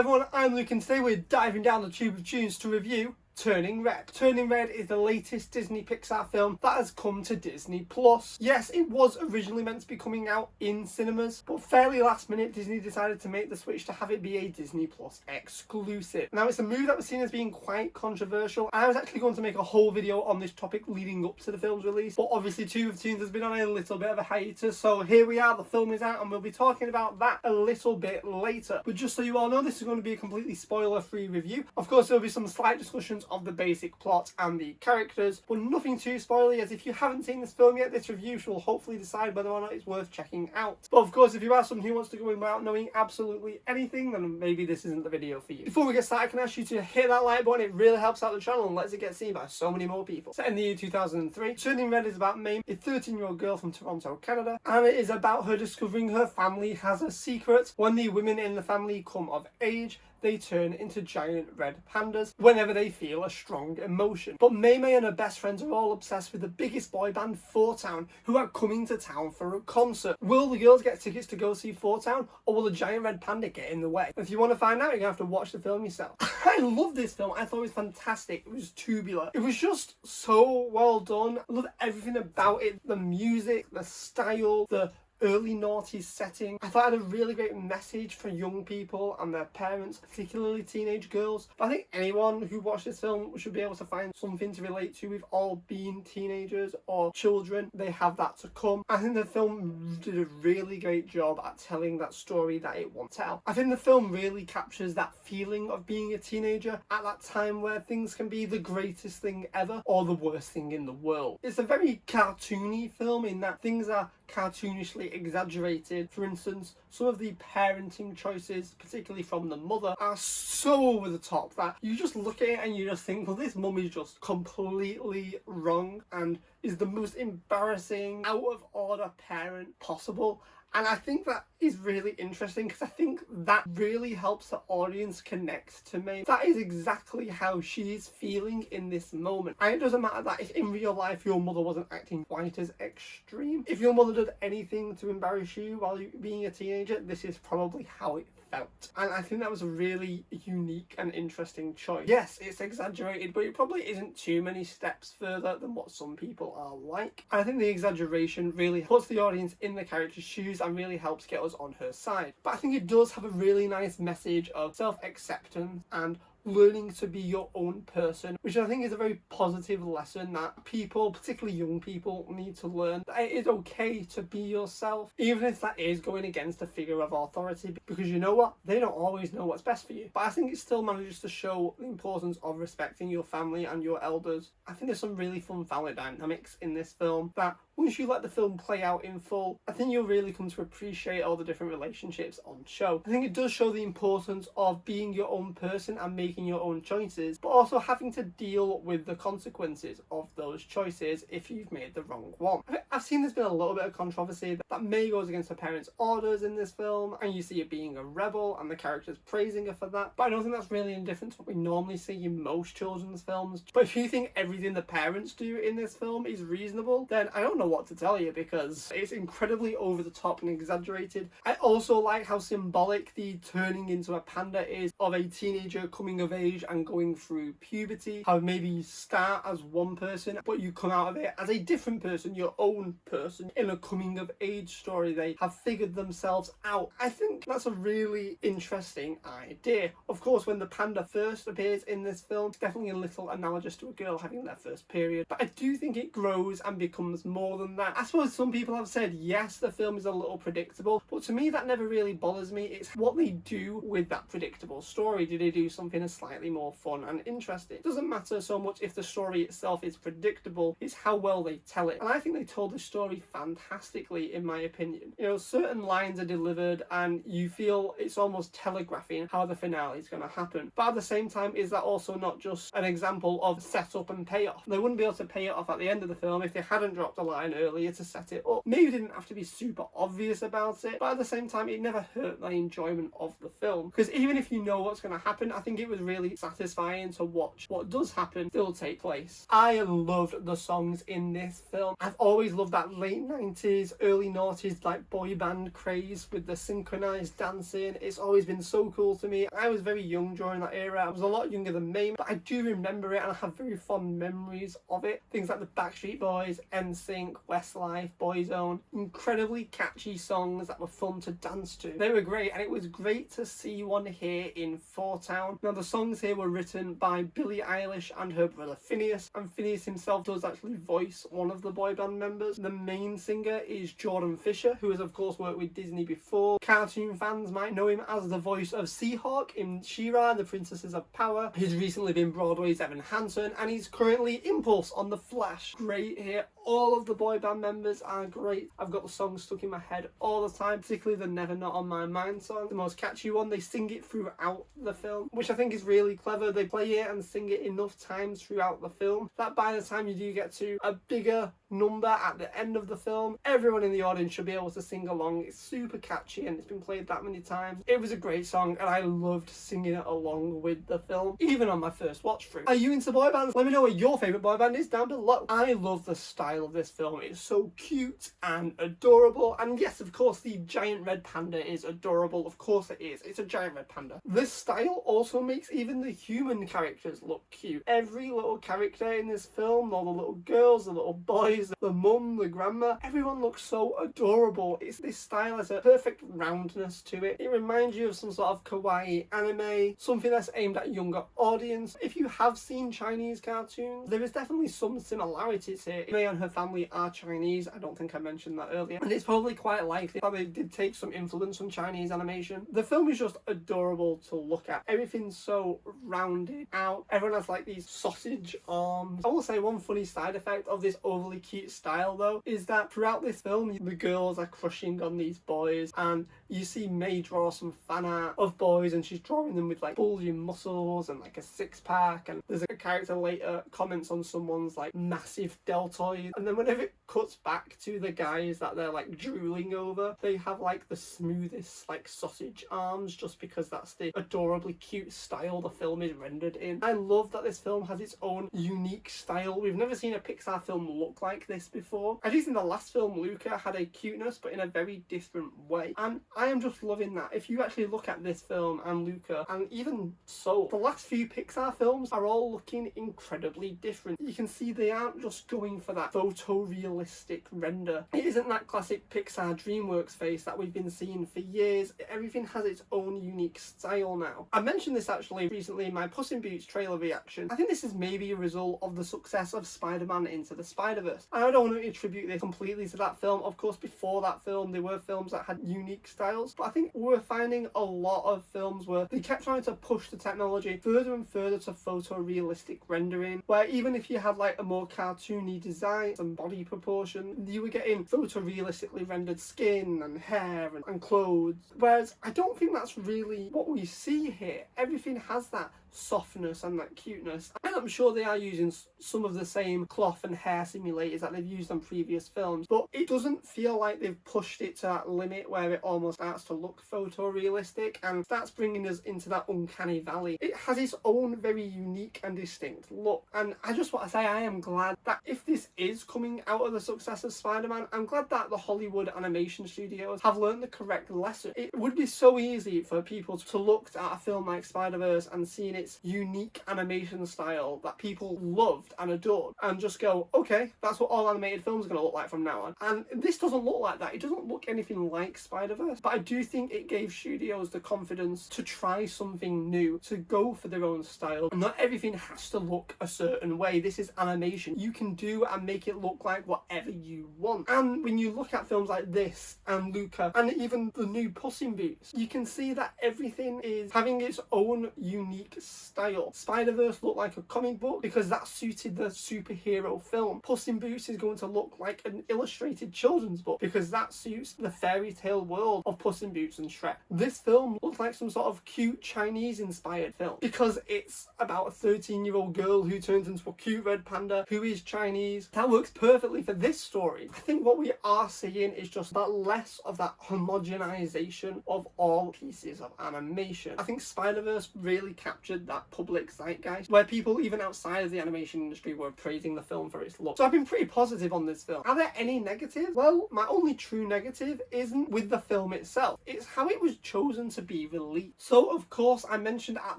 everyone, I'm Luke and today we're diving down the Tube of Toons to review Turning Red. Turning Red is the latest Disney Pixar film that has come to Disney Plus. Yes, it was originally meant to be coming out in cinemas, but fairly last minute Disney decided to make the switch to have it be a Disney Plus exclusive. Now it's a move that was seen as being quite controversial. I was actually going to make a whole video on this topic leading up to the film's release, but obviously Tube of Toons has been on a little bit of a hiatus, so here we are, the film is out and we'll be talking about that a little bit later. But just so you all know, this is going to be a completely spoiler-free review. Of course, there will be some slight discussions of the basic plot and the characters, but nothing too spoilery, as if you haven't seen this film yet, this review will hopefully decide whether or not it's worth checking out. But of course, if you are someone who wants to go in without knowing absolutely anything, then maybe this isn't the video for you. Before we get started, I can ask you to hit that like button. It really helps out the channel and lets it get seen by so many more people. Set in the year 2003, Turning Red is about May, a 13-year-old girl from Toronto, Canada, and it is about her discovering her family has a secret. When the women in the family come of age, they turn into giant red pandas whenever they feel a strong emotion. But Mei and her best friends are all obsessed with the biggest boy band, Four Town, who are coming to town for a concert. Will the girls get tickets to go see Four Town, or will the giant red panda get in the way? If you want to find out, you're going to have to watch the film yourself. I love this film. I thought it was fantastic. It was tubular. It was just so well done. I love everything about it. The music, the style, the early noughties setting. I thought it had a really great message for young people and their parents, particularly teenage girls. But I think anyone who watched this film should be able to find something to relate to. We've all been teenagers or children. They have that to come. I think the film did a really great job at telling that story that it wants to tell. I think the film really captures that feeling of being a teenager at that time where things can be the greatest thing ever or the worst thing in the world. It's a very cartoony film in that things are cartoonishly exaggerated. For instance, some of the parenting choices, particularly from the mother, are so over the top that you just look at it and you just think, well, this mum is just completely wrong and is the most embarrassing, out of order parent possible. And I think that is really interesting because I think that really helps the audience connect to me. That is exactly how she is feeling in this moment. And it doesn't matter that if in real life your mother wasn't acting quite as extreme. If your mother did anything to embarrass you while you being a teenager, this is probably how it felt. And I think that was a really unique and interesting choice. Yes, it's exaggerated, but it probably isn't too many steps further than what some people are like. And I think the exaggeration really puts the audience in the character's shoes and really helps get us on her side. But I think it does have a really nice message of self-acceptance and learning to be your own person, which I think is a very positive lesson that people, particularly young people, need to learn. That it is okay to be yourself, even if that is going against a figure of authority, because you know what? They don't always know what's best for you. But I think it still manages to show the importance of respecting your family and your elders. I think there's some really fun family dynamics in this film that once you let the film play out in full, I think you'll really come to appreciate all the different relationships on show. I think it does show the importance of being your own person and making your own choices, but also having to deal with the consequences of those choices if you've made the wrong one. I've seen there's been a little bit of controversy that May goes against her parents' orders in this film, and you see her being a rebel and the characters praising her for that, but I don't think that's really indifferent to what we normally see in most children's films. But if you think everything the parents do in this film is reasonable, then I don't know what to tell you, because it's incredibly over the top and exaggerated. I also like how symbolic the turning into a panda is of a teenager coming of age and going through puberty. How maybe you start as one person but you come out of it as a different person, your own person. In a coming of age story, they have figured themselves out. I think that's a really interesting idea. Of course, when the panda first appears in this film, it's definitely a little analogous to a girl having their first period, but I do think it grows and becomes more than that. I suppose some people have said, yes, the film is a little predictable, but to me that never really bothers me. It's what they do with that predictable story. Do they do something as slightly more fun and interesting? It doesn't matter so much if the story itself is predictable, it's how well they tell it. And I think they told the story fantastically, in my opinion. You know, certain lines are delivered and you feel it's almost telegraphing how the finale is going to happen. But at the same time, is that also not just an example of setup and payoff? They wouldn't be able to pay it off at the end of the film if they hadn't dropped a line line earlier to set it up. Maybe didn't have to be super obvious about it, but at the same time it never hurt my enjoyment of the film, because even if you know what's going to happen, I think it was really satisfying to watch what does happen still take place. I loved the songs in this film. I've always loved that late 90s, early noughties like boy band craze with the synchronized dancing. It's always been so cool to me. I was very young during that era. I was a lot younger than me, but I do remember it and I have very fond memories of it. Things like the Backstreet Boys, NSYNC, Westlife, Boyzone, incredibly catchy songs that were fun to dance to. They were great, and it was great to see one here in Four Town. Now the songs here were written by Billie Eilish and her brother Phineas, and Phineas himself does actually voice one of the boy band members. The main singer is Jordan Fisher, who has of course worked with Disney before. Cartoon fans might know him as the voice of Seahawk in She-Ra and the Princesses of Power. He's recently been Broadway's Evan Hansen, and he's currently Impulse on The Flash. Great here. All of the boy band members are great. I've got the songs stuck in my head all the time, particularly the Never Not On My Mind song, the most catchy one. They sing it throughout the film, which I think is really clever. They play it and sing it enough times throughout the film that by the time you do get to a bigger number at the end of the film, everyone in the audience should be able to sing along. It's super catchy and it's been played that many times. It was a great song and I loved singing it along with the film, even on my first watch through. Are you into boy bands? Let me know what your favourite boy band is down below. I love the style of this film. It's so cute and adorable, and yes, of course the giant red panda is adorable. Of course it is. It's a giant red panda. This style also makes even the human characters look cute. Every little character in this film, all the little girls, the little boys, the mum, the grandma, everyone looks so adorable. This style has a perfect roundness to it. It reminds you of some sort of kawaii anime, something that's aimed at a younger audience. If you have seen Chinese cartoons, there is definitely some similarities here. May and her family are Chinese. I don't think I mentioned that earlier, and it's probably quite likely that they did take some influence from Chinese animation. The film is just adorable to look at. Everything's so rounded out. Everyone has like these sausage arms. I will say one funny side effect of this overly cute style though is that throughout this film the girls are crushing on these boys, and you see May draw some fan art of boys and she's drawing them with like bulging muscles and like a six-pack, and there's a character later comments on someone's like massive deltoid, and then whenever it cuts back to the guys that they're like drooling over, they have like the smoothest like sausage arms, just because that's the adorably cute style the film is rendered in. I love that this film has its own unique style. We've never seen a Pixar film look like this before. I do think the last film, Luca, had a cuteness but in a very different way, and I am just loving that. If you actually look at this film and Luca, and even so, the last few Pixar films are all looking incredibly different. You can see they aren't just going for that photorealistic render. It isn't that classic Pixar DreamWorks face that we've been seeing for years. Everything has its own unique style now. I mentioned this actually recently in my Puss in Boots trailer reaction. I think this is maybe a result of the success of Spider-Man Into the Spider-Verse. And I don't want to attribute this completely to that film. Of course, before that film, there were films that had unique styles, but I think we're finding a lot of films where they kept trying to push the technology further and further to photorealistic rendering, where even if you had like a more cartoony design and body proportion, you were getting photorealistically rendered skin and hair and clothes. Whereas I don't think that's really what we see here. Everything has that softness and that cuteness, and I'm sure they are using some of the same cloth and hair simulators that they've used on previous films, but it doesn't feel like they've pushed it to that limit where it almost starts to look photorealistic and starts bringing us into that uncanny valley. It has its own very unique and distinct look, and I just want to say I am glad that if this is coming out of the success of Spider-Man, I'm glad that the Hollywood animation studios have learned the correct lesson. It would be so easy for people to look at a film like Spider-Verse and seeing its unique animation style that people loved and adored and just go, okay, that's what all animated films are going to look like from now on. And this doesn't look like that. It doesn't look anything like Spider-Verse, but I do think it gave studios the confidence to try something new, to go for their own style. Not everything has to look a certain way. This is animation. You can do and make it look like whatever you want. And when you look at films like this and Luca and even the new Puss in Boots, you can see that everything is having its own unique style. Spider-Verse looked like a comic book because that suited the superhero film. Puss in Boots is going to look like an illustrated children's book because that suits the fairy tale world of Puss in Boots and Shrek. This film looks like some sort of cute Chinese inspired film because it's about a 13-year-old girl who turns into a cute red panda who is Chinese. That works perfectly for this story. I think what we are seeing is just that less of that homogenization of all pieces of animation. I think Spider-Verse really captured that public zeitgeist where people even outside of the animation industry were praising the film for its look. So I've been pretty positive on this film. Are there any negatives? Well, my only true negative isn't with the film itself. It's how it was chosen to be released. So of course I mentioned at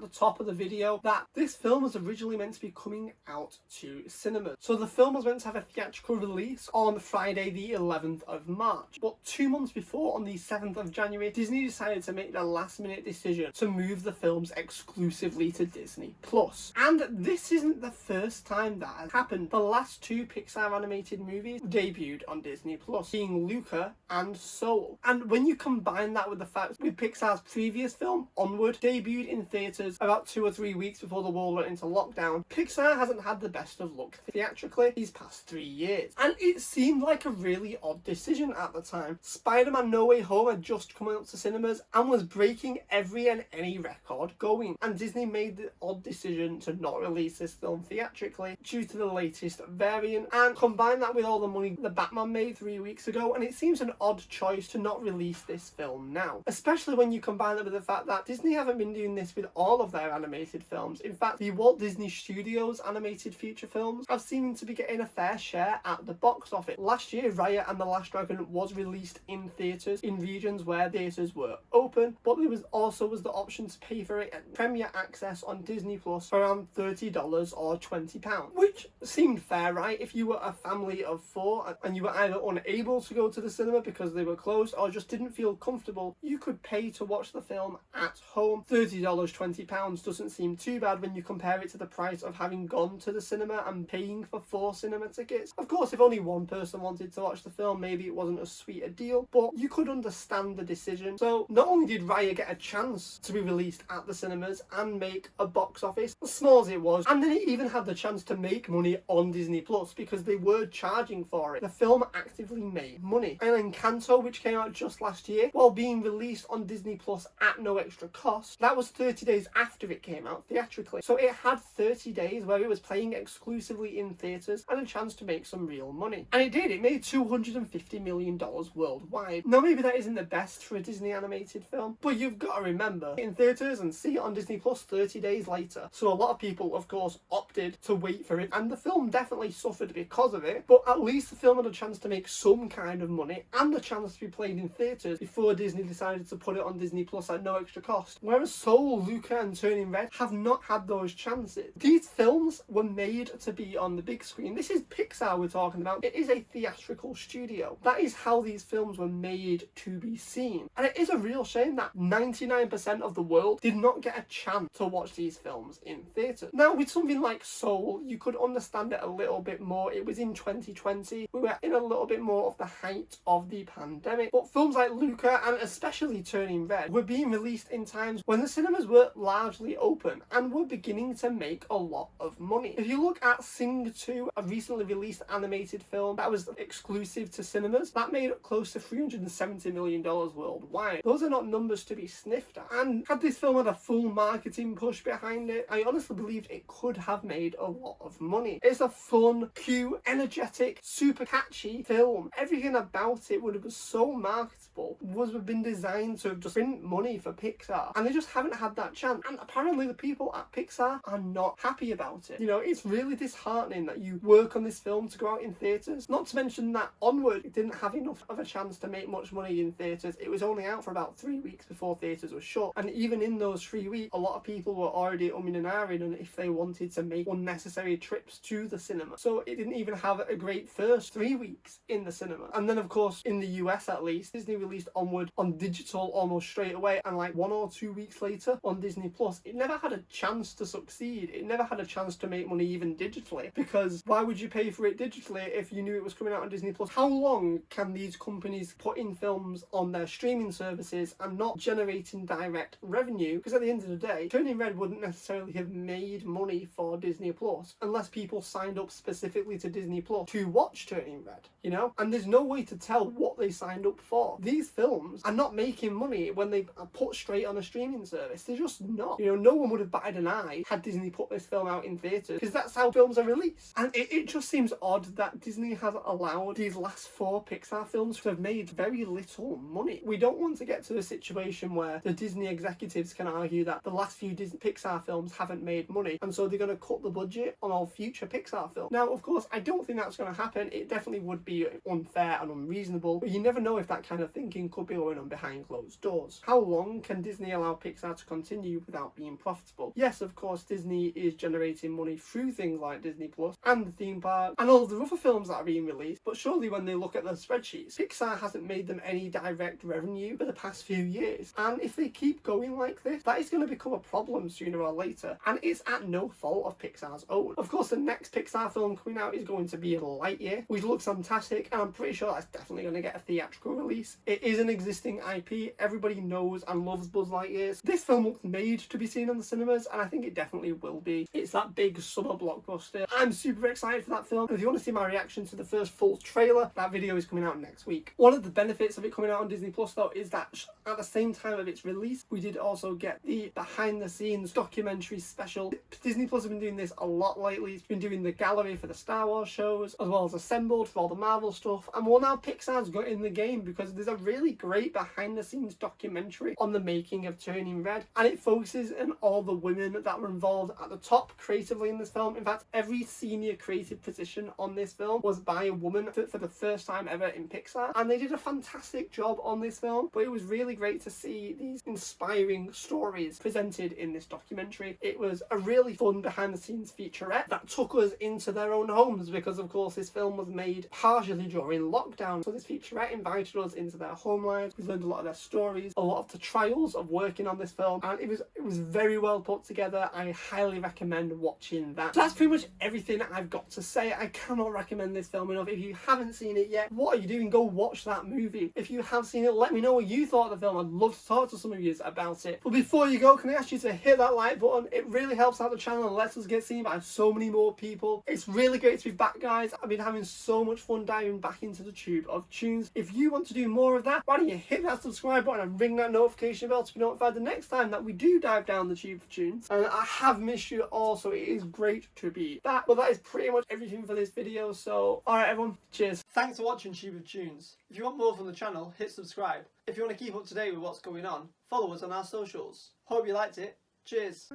the top of the video that this film was originally meant to be coming out to cinemas. So the film was meant to have a theatrical release on Friday the 11th of March. But 2 months before, on the 7th of January, Disney decided to make the last minute decision to move the films exclusively to Disney Plus. And this isn't the first time that has happened. The last two Pixar animated movies debuted on Disney Plus, being Luca and Soul. And when you combine that with the fact with Pixar's previous film, Onward, debuted in theatres about 2 or 3 weeks before the world went into lockdown, Pixar hasn't had the best of luck theatrically these past 3 years. And it seemed like a really odd decision at the time. Spider-Man No Way Home had just come out to cinemas and was breaking every and any record going. And Disney made the odd decision to not release this film theatrically due to the latest variant, and combine that with all the money the Batman made 3 weeks ago, and it seems an odd choice to not release this film now. Especially when you combine it with the fact that Disney haven't been doing this with all of their animated films. In fact, the Walt Disney Studios animated feature films have seemed to be getting a fair share at the box office. Last year, Raya and the Last Dragon was released in theatres in regions where theatres were open, but there was also the option to pay for it at Premier Access on Disney Plus for around $30 or £20, which seemed fair, right? If you were a family of 4 and you were either unable to go to the cinema because they were closed or just didn't feel comfortable, you could pay to watch the film at home. $30, £20 doesn't seem too bad when you compare it to the price of having gone to the cinema and paying for 4 cinema tickets. Of course, if only one person wanted to watch the film, maybe it wasn't as sweet a deal, but you could understand the decision. So not only did Raya get a chance to be released at the cinemas and make a box office, as small as it was, and then it even had the chance to make money on Disney Plus because they were charging for it. The film actively made money. And Encanto, which came out just last year, while being released on Disney Plus at no extra cost, that was 30 days after it came out theatrically. So it had 30 days where it was playing exclusively in theatres and a chance to make some real money. And it did. It made $250 million worldwide. Now, maybe that isn't the best for a Disney animated film, but you've got to remember, in theatres and see it on Disney Plus 30 days later. So a lot of people, of course, opted to wait for it, and the film definitely suffered because of it, but at least the film had a chance to make some kind of money and a chance to be played in theatres before Disney decided to put it on Disney Plus at no extra cost. Whereas Soul, Luca and Turning Red have not had those chances. These films were made to be on the big screen. This is Pixar we're talking about. It is a theatrical studio. That is how these films were made to be seen. And it is a real shame that 99% of the world did not get a chance to watch these films in theatres. Now, with something like Soul, you could understand it a little bit more. It was in 2020. We were in a little bit more of the height of the pandemic. But films like Luca and especially Turning Red were being released in times when the cinemas were largely open and were beginning to make a lot of money. If you look at Sing 2, a recently released animated film that was exclusive to cinemas, that made close to $370 million worldwide. Those are not numbers to be sniffed at. And had this film had a full marketing push behind it, I honestly believed it could have made a lot of money. It's a fun, cute, energetic, super catchy film. Everything about it would have been so marketable, would have been designed to just print money for Pixar, and they just haven't had that chance. And apparently the people at Pixar are not happy about it. You know, it's really disheartening that you work on this film to go out in theatres. Not to mention that Onward didn't have enough of a chance to make much money in theatres. It was only out for about 3 weeks before theatres were shut, and even in those 3 weeks, a lot of people were already umming and ahhing on if they wanted to make unnecessary trips to the cinema. So it didn't even have a great first 3 weeks in the cinema. And then, of course, in the US at least, Disney released Onward on digital almost straight away, and like 1 or 2 weeks later on Disney Plus. It never had a chance to succeed. It never had a chance to make money even digitally, because why would you pay for it digitally if you knew it was coming out on Disney Plus? How long can these companies put in films on their streaming services and not generating direct revenue? Because at the end of the day, Turning Red wouldn't necessarily have made money for Disney Plus unless people signed up specifically to Disney Plus to watch Turning Red, you know? And there's no way to tell what they signed up for. These films are not making money when they are put straight on a streaming service. They're just not. You know, no one would have batted an eye had Disney put this film out in theatres, because that's how films are released. And it just seems odd that Disney has allowed these last 4 Pixar films to have made very little money. We don't want to get to a situation where the Disney executives can argue that the last few Disney Pixar films haven't made money, and so they're going to cut the budget on all future Pixar films. Now, of course, I don't think that's going to happen. It definitely would be unfair and unreasonable, but you never know if that kind of thinking could be going on behind closed doors. How long can Disney allow Pixar to continue without being profitable? Yes, of course, Disney is generating money through things like Disney Plus and the theme park and all of the other films that are being released, but surely when they look at the spreadsheets, Pixar hasn't made them any direct revenue for the past few years. And if they keep going like this, that is going to become a problem sooner or later, and it's at no fault of Pixar's own. Of course, the next Pixar film coming out is going to be Lightyear, which looks fantastic, and I'm pretty sure that's definitely going to get a theatrical release. It is an existing IP. Everybody knows and loves Buzz Lightyear. This film looks made to be seen in the cinemas, and I think it definitely will be. It's that big summer blockbuster. I'm super excited for that film. If you want to see my reaction to the first full trailer, that video is coming out next week. One of the benefits of it coming out on Disney Plus, though, is that at the same time of its release, we did also get the behind the scenes documentary special. Disney Plus have been doing this a lot lately. It's been doing the gallery for the Star Wars shows, as well as Assembled for all the Marvel stuff, and well, now Pixar's got in the game because there's a really great behind the scenes documentary on the making of Turning Red, and it focuses on all the women that were involved at the top creatively in this film. In fact, every senior creative position on this film was by a woman for the first time ever in Pixar, and they did a fantastic job on this film. But it was really great to see these inspiring stories presented in this documentary. It was a really fun behind the scenes featurette that took us into their own homes, because of course this film was made partially during lockdown, so this featurette invited us into their home lives. We learned a lot of their stories, a lot of the trials of working on this film, and it was very well put together. I highly recommend watching that. So that's pretty much everything I've got to say. I cannot recommend this film enough. If you haven't seen it yet, what are you doing? Go watch that movie. If you have seen it, let me know what you thought of the film. I'd love to talk to some of you about it. But before you go, can I ask you to hit that like button? It really helps out the channel and lets us get seen by so many more people. It's really great to be back, guys. I've been having so much fun diving back into the Tube of Tunes. If you want to do more of that, why don't you hit that subscribe button and ring that notification bell to be notified the next time that we do dive down the Tube of Tunes. And I have missed you all, so it is great to be back. But that is pretty much everything for this video, so alright everyone, cheers. Thanks for watching Tube of Tunes. If you want more from the channel, hit subscribe. If you want to keep up to date with what's going on, follow us on our socials. Hope you liked it. Cheers.